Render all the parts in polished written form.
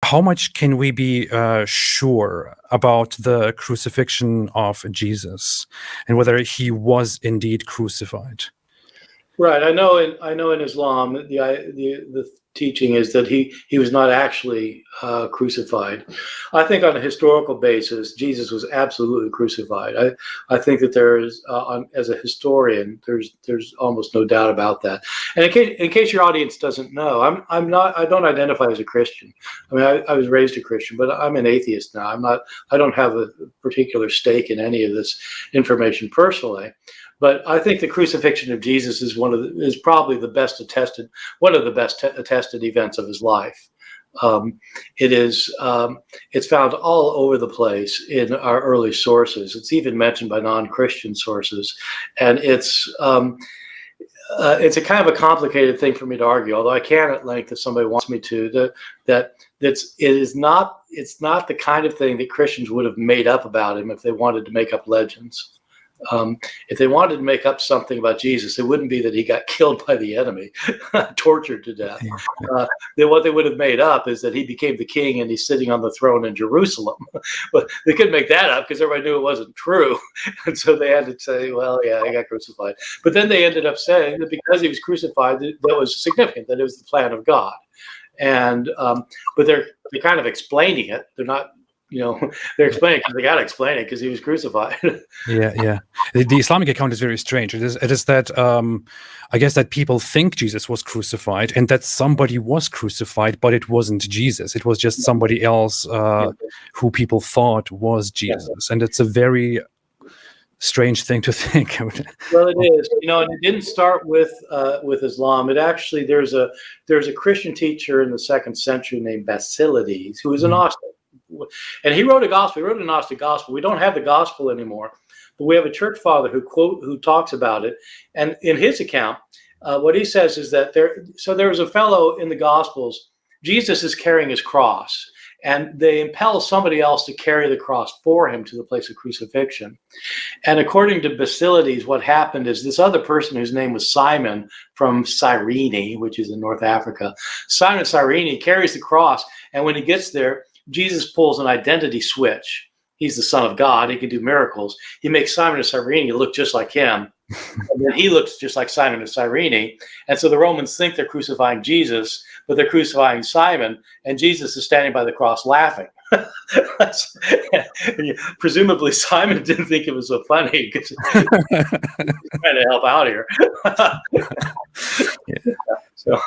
how much can we be sure about the crucifixion of Jesus and whether he was indeed crucified? Right. I know in Islam, the teaching is that he was not actually crucified. I think on a historical basis, Jesus was absolutely crucified. I think that there is, as a historian, there's almost no doubt about that. And in case your audience doesn't know, I don't identify as a Christian. I mean, I was raised a Christian, but I'm an atheist now. I don't have a particular stake in any of this information personally. But I think the crucifixion of Jesus is probably the best attested, one of the best attested events of his life. It's found all over the place in our early sources. It's even mentioned by non-Christian sources, and it's a kind of a complicated thing for me to argue. Although I can at length, if somebody wants me to, it's not the kind of thing that Christians would have made up about him if they wanted to make up legends. If they wanted to make up something about Jesus, it wouldn't be that he got killed by the enemy, tortured to death. What they would have made up is that he became the king and he's sitting on the throne in Jerusalem. But they couldn't make that up because everybody knew it wasn't true. And so they had to say, well, yeah, he got crucified. But then they ended up saying that because he was crucified, that was significant, that it was the plan of God. And but they're kind of explaining it. They're not. They're explaining because they got to explain it because he was crucified. Yeah. The Islamic account is very strange. It is that I guess that people think Jesus was crucified and that somebody was crucified, but it wasn't Jesus. It was just somebody else who people thought was Jesus, and it's a very strange thing to think. Well, it is. And it didn't start with Islam. It actually there's a Christian teacher in the 2nd century named Basilides who was an Gnostic. And he wrote a gospel. He wrote a Gnostic gospel. We don't have the gospel anymore, but we have a church father who talks about it. And in his account, what he says is that there was a fellow in the Gospels. Jesus is carrying his cross, and they impel somebody else to carry the cross for him to the place of crucifixion. And according to Basilides, what happened is this other person whose name was Simon from Cyrene, which is in North Africa, Simon Cyrene carries the cross, and when he gets there, Jesus pulls an identity switch. He's the Son of God. He can do miracles. He makes Simon of Cyrene look just like him. And then he looks just like Simon of Cyrene. And so the Romans think they're crucifying Jesus, but they're crucifying Simon. And Jesus is standing by the cross laughing. Presumably Simon didn't think it was so funny because he's trying to help out here. So.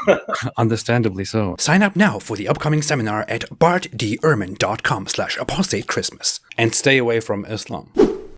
Understandably so. Sign up now for the upcoming seminar at bartehrman.com/apostate Christmas and stay away from Islam.